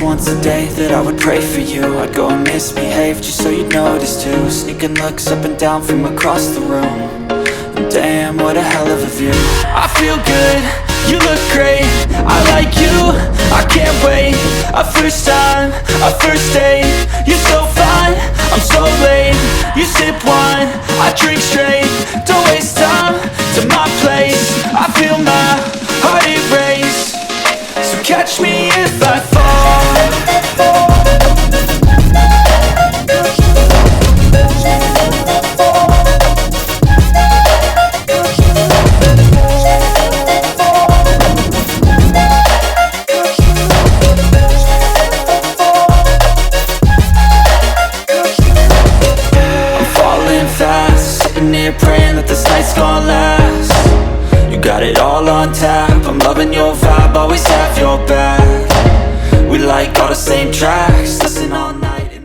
once a day that I would pray for you. I'd go and misbehave just so you'd notice too. Sneaking looks up and down from across the room. And damn, what a hell of a view. I feel good, you look great, I like you, I can't wait. A first time, a first date. You're so fine, I'm so late. You sip wine, I drink straight. Don't waste time to my place. I feel my heart erase. So catch me if I fall. Praying that this night's gonna last. You got it all on tap, I'm loving your vibe, always have your back. We like all the same tracks, listen all